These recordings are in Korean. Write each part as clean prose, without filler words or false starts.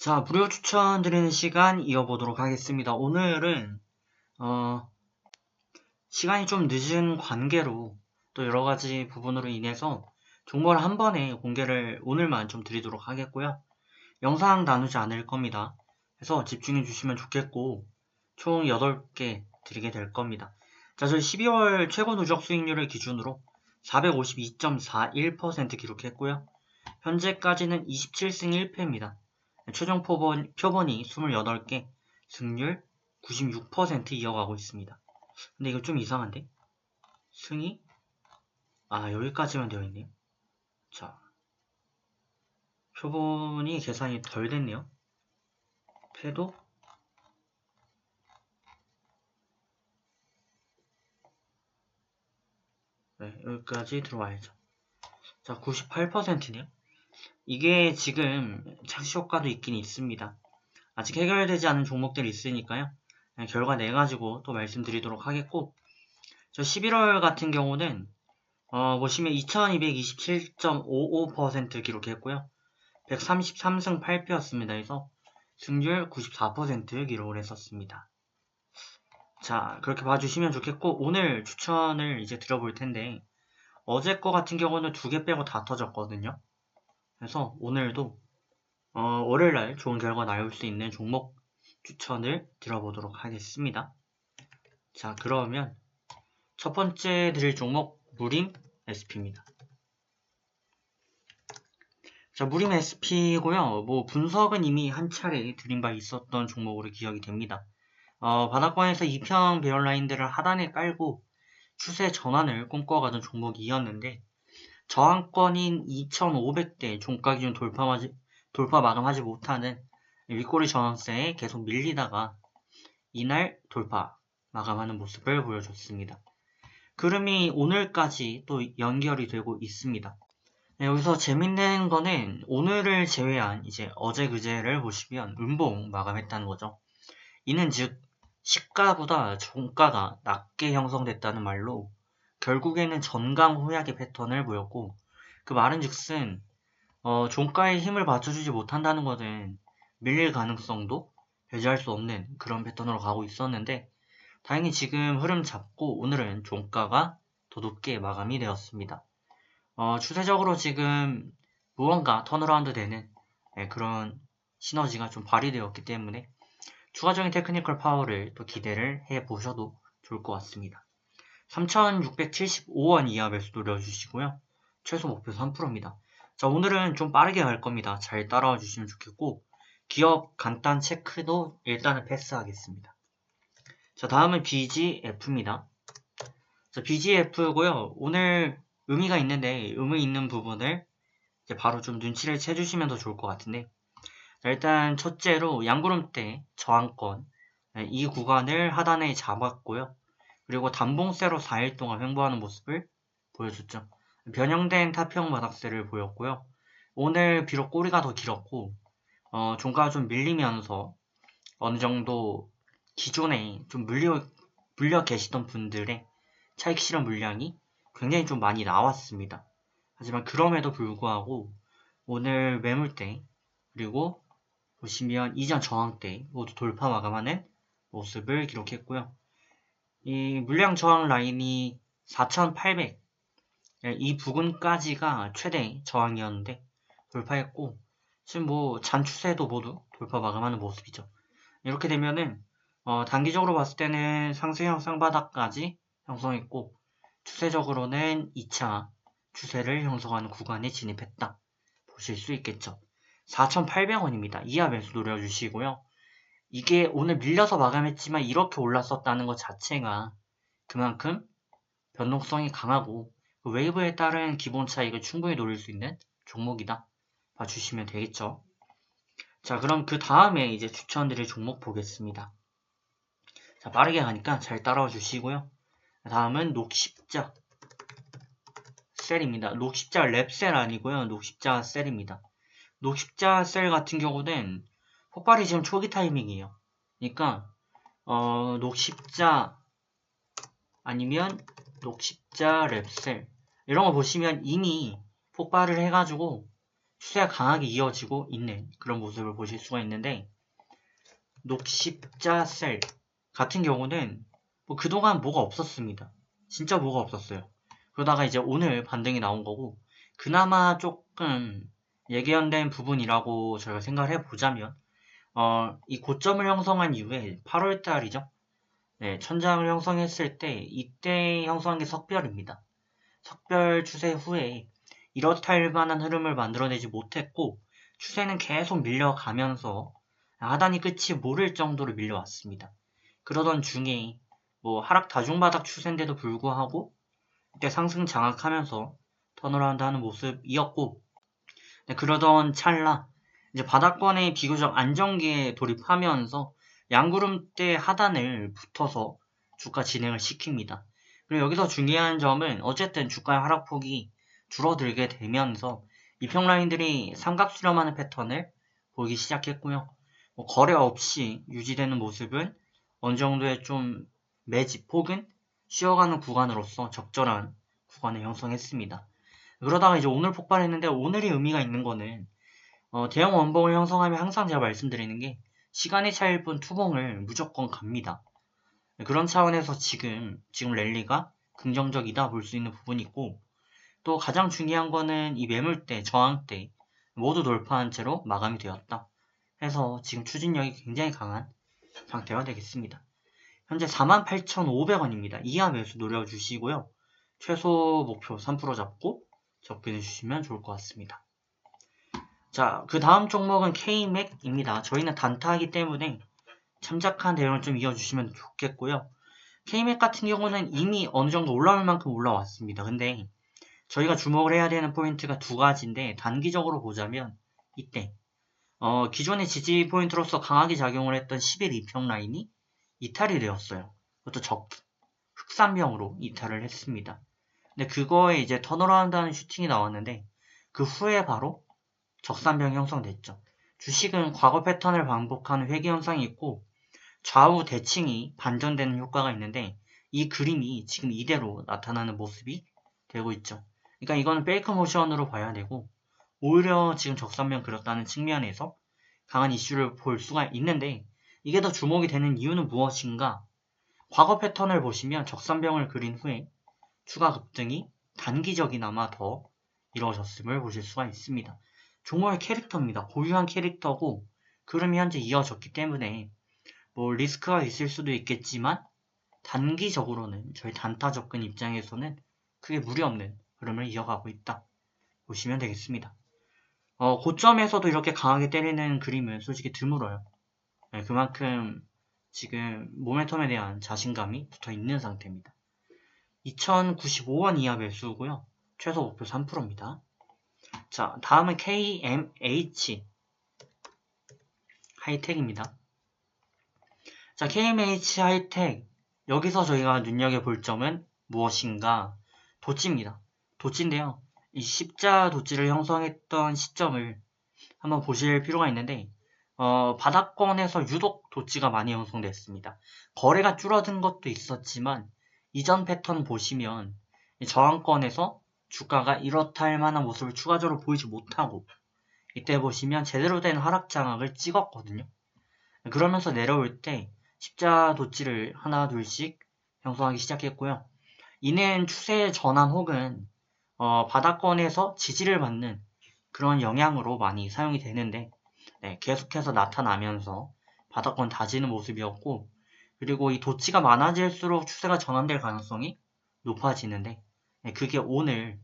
자, 무료 추천 드리는 시간 이어보도록 하겠습니다. 오늘은 시간이 좀 늦은 관계로 또 여러 가지 부분으로 인해서 종목을 한 번에 공개를 오늘만 좀 드리도록 하겠고요. 영상 나누지 않을 겁니다. 그래서 집중해 주시면 좋겠고 총 8개 드리게 될 겁니다. 자, 저희 12월 최고 누적 수익률을 기준으로 452.41% 기록했고요. 현재까지는 27승 1패입니다. 최종 표본이 28개, 승률 96% 이어가고 있습니다. 근데 이거 좀 이상한데? 승이? 여기까지만 되어 있네요. 자, 표본이 계산이 덜 됐네요. 패도? 네, 여기까지 들어와야죠. 자, 98%네요. 이게 지금 착시 효과도 있긴 있습니다. 아직 해결되지 않은 종목들이 있으니까요. 결과 내가지고 또 말씀드리도록 하겠고, 저 11월 같은 경우는 보시면 2227.55% 기록했고요. 133승 8패였습니다. 그래서 승률 94% 기록을 했었습니다. 자, 그렇게 봐주시면 좋겠고, 오늘 추천을 이제 드려볼 텐데, 어제 거 같은 경우는 2개 빼고 다 터졌거든요. 그래서 오늘도 월요일날 좋은 결과 나올 수 있는 종목 추천을 드려보도록 하겠습니다. 자, 그러면 첫 번째 드릴 종목 무림 SP입니다. 자, 무림 SP고요. 분석은 이미 한 차례 드린 바 있었던 종목으로 기억이 됩니다. 바닥권에서 2편 베어라인들을 하단에 깔고 추세 전환을 꿈꿔가던 종목이었는데 저항권인 2,500대 종가 기준 돌파 마감하지 못하는 윗꼬리 전환세에 계속 밀리다가 이날 돌파 마감하는 모습을 보여줬습니다. 그름이 오늘까지 또 연결이 되고 있습니다. 네, 여기서 재밌는 거는 오늘을 제외한 이제 어제 그제를 보시면 음봉 마감했다는 거죠. 이는 즉 시가보다 종가가 낮게 형성됐다는 말로 결국에는 전강 호약의 패턴을 보였고 그 말은즉슨 종가에 힘을 받쳐주지 못한다는 것은 밀릴 가능성도 배제할 수 없는 그런 패턴으로 가고 있었는데 다행히 지금 흐름 잡고 오늘은 종가가 더 높게 마감이 되었습니다. 추세적으로 지금 무언가 턴어라운드 되는 그런 시너지가 좀 발휘되었기 때문에 추가적인 테크니컬 파워를 또 기대를 해보셔도 좋을 것 같습니다. 3,675원 이하 매수 노려주시고요. 최소 목표 3%입니다. 자, 오늘은 좀 빠르게 갈 겁니다. 잘 따라와 주시면 좋겠고 기업 간단 체크도 일단은 패스하겠습니다. 자, 다음은 BGF입니다. 자, BGF고요. 오늘 의미가 있는데 의미 있는 부분을 이제 바로 좀 눈치를 채주시면 더 좋을 것 같은데 자, 일단 첫째로 양구름대 저항권 이 구간을 하단에 잡았고요. 그리고 단봉세로 4일 동안 횡보하는 모습을 보여줬죠. 변형된 타평 바닥세를 보였고요. 오늘 비록 꼬리가 더 길었고 종가가 좀 밀리면서 어느 정도 기존에 좀 물려 계시던 분들의 차익 실현 물량이 굉장히 좀 많이 나왔습니다. 하지만 그럼에도 불구하고 오늘 매물대 그리고 보시면 이전 저항대 모두 돌파 마감하는 모습을 기록했고요. 이 물량 저항 라인이 4,800 이 부근까지가 최대 저항이었는데 돌파했고 지금 잔추세도 모두 돌파 마감하는 모습이죠. 이렇게 되면은 단기적으로 봤을 때는 상승형 쌍바닥까지 형성했고 추세적으로는 2차 추세를 형성하는 구간에 진입했다 보실 수 있겠죠. 4,800원입니다. 이하 매수 노려주시고요. 이게 오늘 밀려서 마감했지만 이렇게 올랐었다는 것 자체가 그만큼 변동성이 강하고 그 웨이브에 따른 기본 차익을 충분히 노릴 수 있는 종목이다 봐주시면 되겠죠. 자, 그럼 그 다음에 이제 추천드릴 종목 보겠습니다. 자, 빠르게 가니까 잘 따라와 주시고요. 다음은 녹십자 셀입니다. 녹십자 랩셀 아니고요. 녹십자 셀입니다. 녹십자 셀 같은 경우는 폭발이 지금 초기 타이밍이에요. 그러니까 녹십자 아니면 녹십자 랩셀 이런 거 보시면 이미 폭발을 해가지고 추세가 강하게 이어지고 있는 그런 모습을 보실 수가 있는데, 녹십자셀 같은 경우는 뭐 그동안 뭐가 없었습니다. 진짜 뭐가 없었어요. 그러다가 이제 오늘 반등이 나온 거고, 그나마 조금 예견된 부분이라고 저희가 생각을 해보자면, 이 고점을 형성한 이후에 8월 달이죠. 네, 천장을 형성했을 때 이때 형성한 게 석별입니다. 석별 추세 후에 이렇다 할 만한 흐름을 만들어내지 못했고, 추세는 계속 밀려가면서 하단이 끝이 모를 정도로 밀려왔습니다. 그러던 중에 뭐 하락 다중바닥 추세인데도 불구하고 이때 상승 장악하면서 턴어라운드 하는 모습이었고, 네, 그러던 찰나 이제 바닥권에 비교적 안정기에 돌입하면서 양구름대 하단을 붙어서 주가 진행을 시킵니다. 그리고 여기서 중요한 점은 어쨌든 주가의 하락폭이 줄어들게 되면서 이평라인들이 삼각 수렴하는 패턴을 보이기 시작했고요. 뭐 거래 없이 유지되는 모습은 어느 정도의 좀 매집 혹은 쉬어가는 구간으로서 적절한 구간을 형성했습니다. 그러다가 이제 오늘 폭발했는데, 오늘이 의미가 있는 거는 대형 원봉을 형성하면 항상 제가 말씀드리는 게 시간의 차이일 뿐 투봉을 무조건 갑니다. 그런 차원에서 지금 랠리가 긍정적이다 볼 수 있는 부분이 있고, 또 가장 중요한 거는 이 매물대, 저항대 모두 돌파한 채로 마감이 되었다 해서 지금 추진력이 굉장히 강한 상태가 되겠습니다. 현재 48,500원입니다. 이하 매수 노려주시고요. 최소 목표 3% 잡고 접근해 주시면 좋을 것 같습니다. 자, 그 다음 종목은 K맥입니다. 저희는 단타이기 때문에 참작한 내용을 좀 이어주시면 좋겠고요. K맥 같은 경우는 이미 어느 정도 올라올 만큼 올라왔습니다. 근데 저희가 주목을 해야 되는 포인트가 두 가지인데, 단기적으로 보자면 이때 기존의 지지 포인트로서 강하게 작용을 했던 11 이평 라인이 이탈이 되었어요. 그것도 흑산병으로 이탈을 했습니다. 근데 그거에 이제 턴어라운드 하는 슈팅이 나왔는데, 그 후에 바로 적산병이 형성됐죠. 주식은 과거 패턴을 반복하는 회귀 현상이 있고 좌우 대칭이 반전되는 효과가 있는데, 이 그림이 지금 이대로 나타나는 모습이 되고 있죠. 그러니까 이거는 페이크 모션으로 봐야 되고, 오히려 지금 적산병 그렸다는 측면에서 강한 이슈를 볼 수가 있는데, 이게 더 주목이 되는 이유는 무엇인가? 과거 패턴을 보시면 적산병을 그린 후에 추가 급등이 단기적이나마 더 이루어졌음을 보실 수가 있습니다. 종목의 캐릭터입니다. 고유한 캐릭터고 그름이 현재 이어졌기 때문에 뭐 리스크가 있을 수도 있겠지만, 단기적으로는 저희 단타 접근 입장에서는 크게 무리 없는 흐름을 이어가고 있다 보시면 되겠습니다. 고점에서도 이렇게 강하게 때리는 그림은 솔직히 드물어요. 네, 그만큼 지금 모멘텀에 대한 자신감이 붙어 있는 상태입니다. 2095원 이하 매수고요. 최소 목표 3%입니다. 자, 다음은 KMH 하이텍입니다. 자, KMH 하이텍, 여기서 저희가 눈여겨볼 점은 무엇인가? 도찌입니다. 도찌인데요. 이 십자 도찌를 형성했던 시점을 한번 보실 필요가 있는데, 바닥권에서 유독 도찌가 많이 형성됐습니다. 거래가 줄어든 것도 있었지만 이전 패턴 보시면 저항권에서 주가가 이렇다 할 만한 모습을 추가적으로 보이지 못하고, 이때 보시면 제대로 된 하락 장악을 찍었거든요. 그러면서 내려올 때 십자 도찌를 하나 둘씩 형성하기 시작했고요. 이는 추세의 전환 혹은 바닥권에서 지지를 받는 그런 영향으로 많이 사용이 되는데, 네, 계속해서 나타나면서 바닥권 다지는 모습이었고, 그리고 이 도치가 많아질수록 추세가 전환될 가능성이 높아지는데, 네, 그게 오늘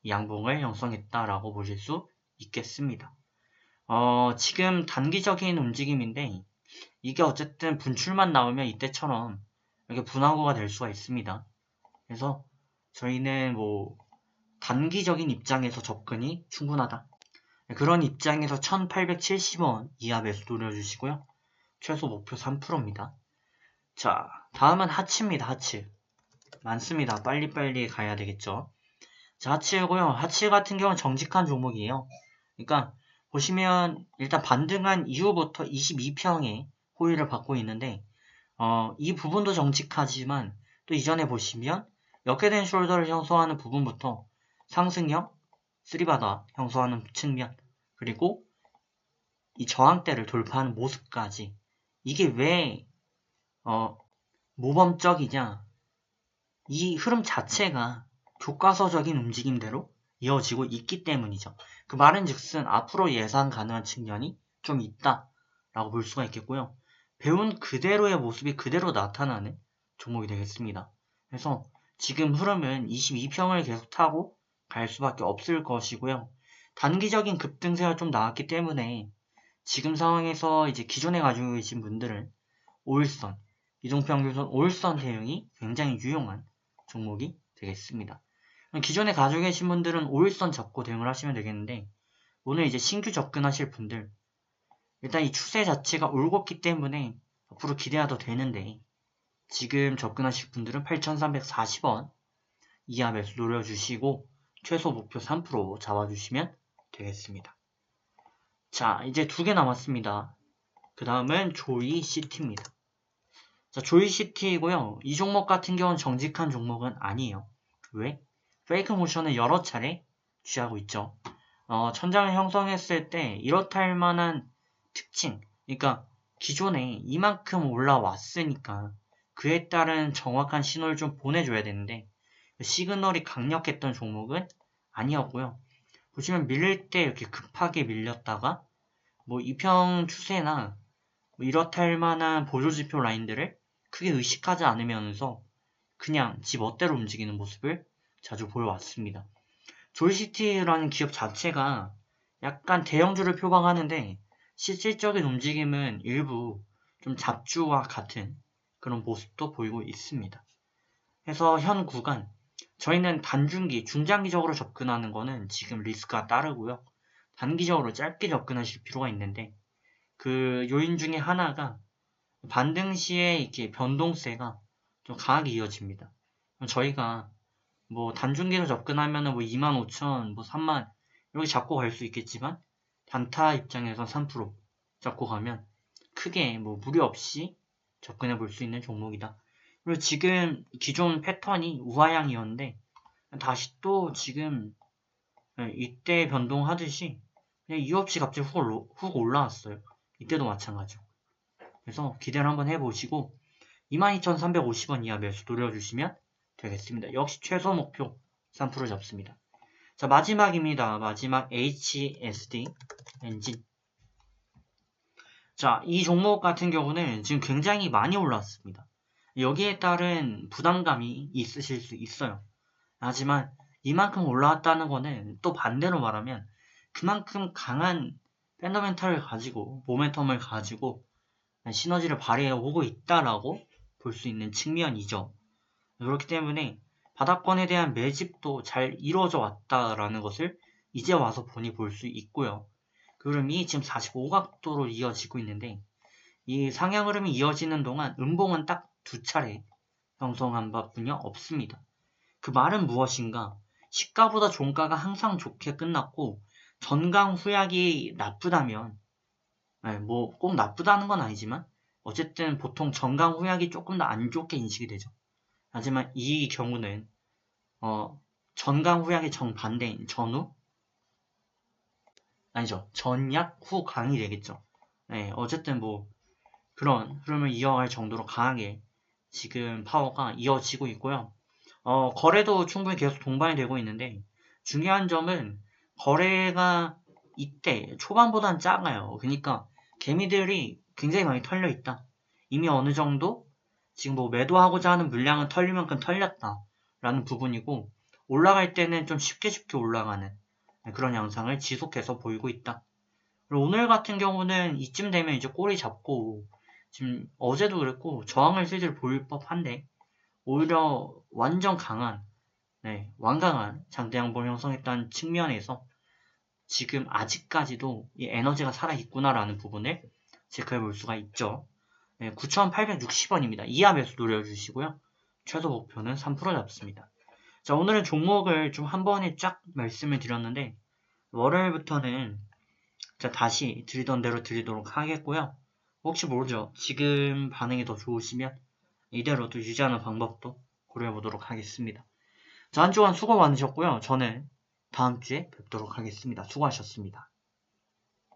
양봉을 형성했다라고 보실 수 있겠습니다. 지금 단기적인 움직임인데, 이게 어쨌든 분출만 나오면 이때처럼 이렇게 분화구가 될 수가 있습니다. 그래서 저희는 뭐 단기적인 입장에서 접근이 충분하다. 그런 입장에서 1870원 이하 매수 노려주시고요. 최소 목표 3%입니다. 자, 다음은 하치입니다. 하치. 많습니다. 빨리빨리 가야 되겠죠. 자, 하치고요. 하치 같은 경우는 정직한 종목이에요. 그러니까 보시면 일단 반등한 이후부터 22평의 호의를 받고 있는데, 이 부분도 정직하지만 또 이전에 보시면 역회된 숄더를 형성하는 부분부터 상승형 3바닥 형성하는 측면, 그리고 이 저항대를 돌파하는 모습까지 이게 왜 모범적이냐, 이 흐름 자체가 교과서적인 움직임대로 이어지고 있기 때문이죠. 그 말은즉슨 앞으로 예상 가능한 측면이 좀 있다라고 볼 수가 있겠고요. 배운 그대로의 모습이 그대로 나타나는 종목이 되겠습니다. 그래서 지금 흐름은 22평을 계속 타고 갈 수밖에 없을 것이고요. 단기적인 급등세가 좀 나왔기 때문에 지금 상황에서 이제 기존에 가지고 계신 분들은 5일선, 이동평균선 5일선 대응이 굉장히 유용한 종목이 되겠습니다. 기존에 가지고 계신 분들은 5일선 잡고 대응을 하시면 되겠는데, 오늘 이제 신규 접근하실 분들, 일단 이 추세 자체가 올곧기 때문에 앞으로 기대해도 되는데, 지금 접근하실 분들은 8,340원 이하 매수 노려주시고 최소 목표 3% 잡아주시면 되겠습니다. 자, 이제 2개 남았습니다. 그 다음은 조이시티입니다. 자, 조이시티이고요. 이 종목 같은 경우는 정직한 종목은 아니에요. 왜? 페이크 모션을 여러 차례 취하고 있죠. 천장을 형성했을 때 이렇다 할 만한 특징, 그러니까 기존에 이만큼 올라왔으니까 그에 따른 정확한 신호를 좀 보내줘야 되는데 시그널이 강력했던 종목은 아니었고요. 보시면 밀릴 때 이렇게 급하게 밀렸다가 뭐 이평 추세나 뭐 이렇다 할 만한 보조지표 라인들을 크게 의식하지 않으면서 그냥 지 멋대로 움직이는 모습을 자주 보여왔습니다. 조이시티라는 기업 자체가 약간 대형주를 표방하는데 실질적인 움직임은 일부 좀 잡주와 같은 그런 모습도 보이고 있습니다. 그래서 현 구간 저희는 단중기, 중장기적으로 접근하는 거는 지금 리스크가 따르고요. 단기적으로 짧게 접근하실 필요가 있는데 그 요인 중에 하나가 반등 시에 이렇게 변동세가 좀 강하게 이어집니다. 저희가 뭐 단중기로 접근하면은 뭐 25,000, 뭐 3만 이렇게 잡고 갈 수 있겠지만 단타 입장에서 3% 잡고 가면 크게 뭐 무리 없이 접근해 볼 수 있는 종목이다. 그리고 지금 기존 패턴이 우하향이었는데 다시 또 지금 이때 변동하듯이 그냥 이유 없이 갑자기 훅 올라왔어요. 이때도 마찬가지고. 그래서 기대를 한번 해보시고 22,350원 이하 매수 노려주시면 되겠습니다. 역시 최소 목표 3% 잡습니다. 자, 마지막입니다. 마지막 HSD 엔진. 자, 이 종목 같은 경우는 지금 굉장히 많이 올랐습니다. 여기에 따른 부담감이 있으실 수 있어요. 하지만 이만큼 올라왔다는 거는 또 반대로 말하면 그만큼 강한 펀더멘탈을 가지고 모멘텀을 가지고 시너지를 발휘해 오고 있다라고 볼 수 있는 측면이죠. 그렇기 때문에 바닥권에 대한 매집도 잘 이루어져 왔다라는 것을 이제 와서 보니 볼 수 있고요. 그 흐름이 지금 45각도로 이어지고 있는데 이 상향 흐름이 이어지는 동안 음봉은 딱 2차례 형성한 바뿐이 없습니다. 그 말은 무엇인가? 시가보다 종가가 항상 좋게 끝났고 전강 후약이 나쁘다면 뭐 꼭 나쁘다는 건 아니지만 어쨌든 보통 전강 후약이 조금 더 안 좋게 인식이 되죠. 하지만 이 경우는 전강 후약의 정반대인 전후? 아니죠. 전약 후 강이 되겠죠. 네, 어쨌든 뭐 그런 흐름을 이어갈 정도로 강하게 지금 파워가 이어지고 있고요. 거래도 충분히 계속 동반이 되고 있는데 중요한 점은 거래가 이때 초반보다는 작아요. 그러니까 개미들이 굉장히 많이 털려 있다. 이미 어느 정도 지금 뭐 매도하고자 하는 물량은 털릴 만큼 털렸다라는 부분이고 올라갈 때는 좀 쉽게 올라가는 그런 양상을 지속해서 보이고 있다. 그리고 오늘 같은 경우는 이쯤 되면 이제 꼬리 잡고 지금 어제도 그랬고 저항을 슬슬 보일 법한데 오히려 완전 강한 완강한 장대 양봉을 형성했다는 측면에서 지금 아직까지도 이 에너지가 살아있구나라는 부분을 체크해 볼 수가 있죠. 9,860원입니다. 이하 매수 노려주시고요. 최소 목표는 3% 잡습니다. 자, 오늘은 종목을 좀 한 번에 쫙 말씀을 드렸는데 월요일부터는 다시 드리던 대로 드리도록 하겠고요. 혹시 모르죠. 지금 반응이 더 좋으시면 이대로 또 유지하는 방법도 고려해 보도록 하겠습니다. 자, 한 주간 수고 많으셨고요. 저는 다음 주에 뵙도록 하겠습니다. 수고하셨습니다.